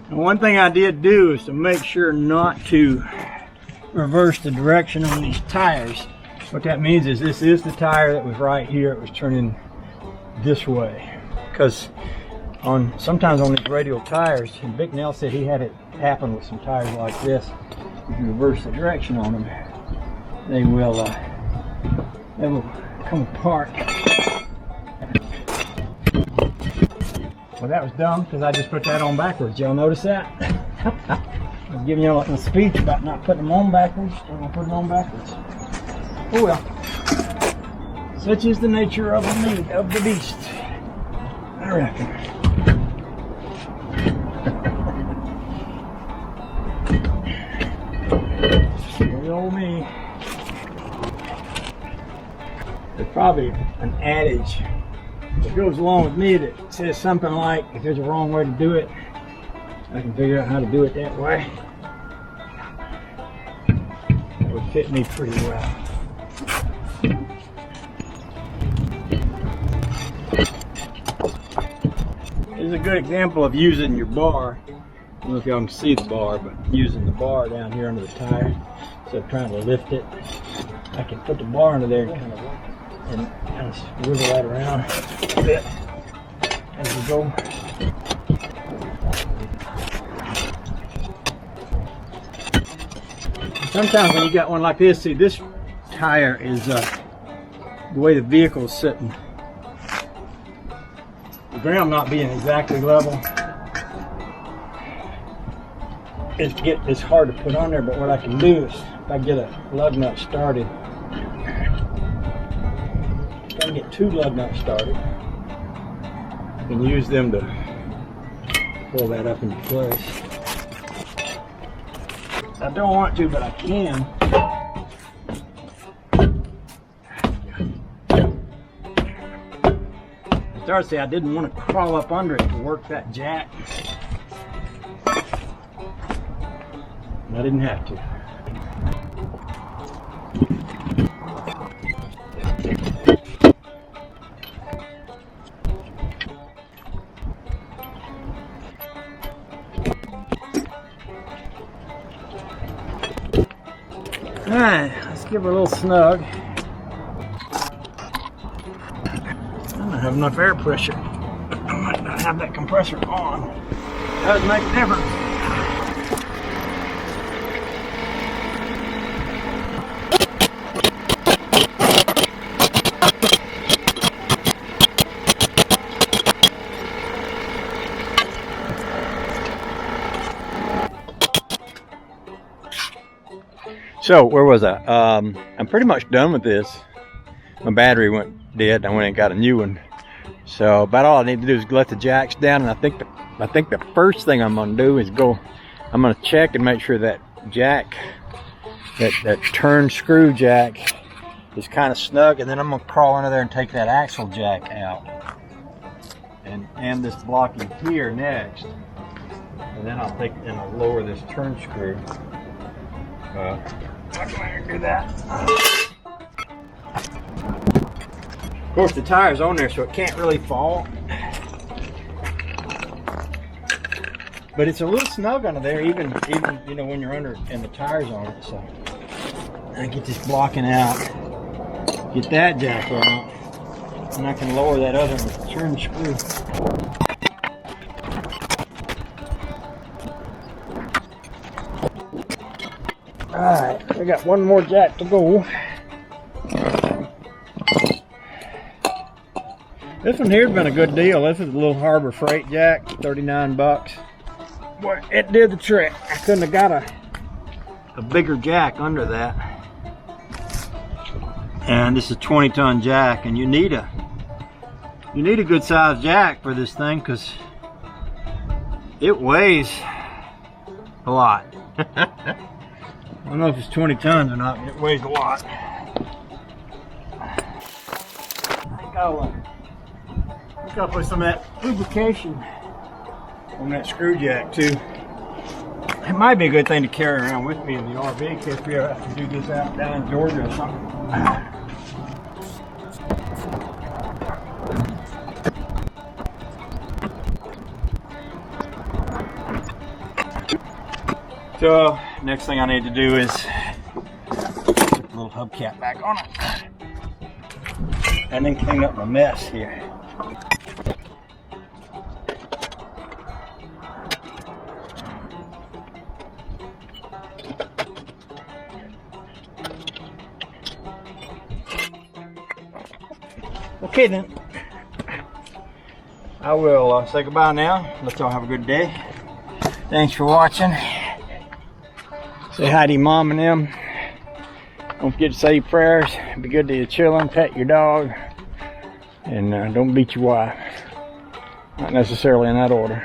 And one thing I did do is to make sure not to reverse the direction on these tires. What that means is this is the tire that was right here. It was turning this way. Because sometimes on these radial tires, and Big Nell said he had it happen with some tires like this. If you reverse the direction on them, they will come apart. Well, that was dumb because I just put that on backwards. Y'all notice that? I was giving y'all a speech about not putting them on backwards. I'm gonna put them on backwards. Oh well. Such is the nature of the beast, I reckon. Good old me. There's probably an adage that goes along with me that says something like, if there's a wrong way to do it, I can figure out how to do it that way. That would fit me pretty well. This is a good example of using your bar. I don't know if y'all can see the bar, but using the bar down here under the tire instead of trying to lift it. I can put the bar under there and kind of wiggle that around a bit as we go. Sometimes when you got one like this, see this tire is the way the vehicle is sitting. The ground not being exactly level. It's hard to put on there, but what I can do is if I get a lug nut started, if I can get 2 lug nuts started, I can use them to pull that up into place. I don't want to, but I can. I started to say I didn't want to crawl up under it to work that jack. And I didn't have to. Alright, let's give her a little snug. I don't have enough air pressure. I might not have that compressor on. Does make a difference. So where was I? I'm pretty much done with this. My battery went dead. I went and got a new one. So about all I need to do is let the jacks down, and I think the first thing I'm gonna do is I'm gonna check and make sure that jack, that turn screw jack is kind of snug, and then I'm gonna crawl under there and take that axle jack out and this blocking here next, and then I'll lower this turn screw. I'm going to do that. Of course, the tire's on there, so it can't really fall. But it's a little snug under there, even you know when you're under and the tire's on it. So I get this blocking out, get that jack out, and I can lower that other turn screw. Alright, we got one more jack to go. This one here's been a good deal. This is a little Harbor Freight jack, 39 bucks. Boy, it did the trick. I couldn't have got a bigger jack under that. And this is a 20-ton jack, and you need a good sized jack for this thing because it weighs a lot. I don't know if it's 20 tons or not, but it weighs a lot. I think I'll put some of that lubrication on that screw jack too. It might be a good thing to carry around with me in the RV in case we ever have to do this out down in Georgia or something. So next thing I need to do is put the little hubcap back on it. And then clean up my mess here. Okay then, I will say goodbye now. Let's all have a good day. Thanks for watching. Say hi to your mom and them. Don't forget to say your prayers. Be good to your children. Pet your dog. And don't beat your wife. Not necessarily in that order.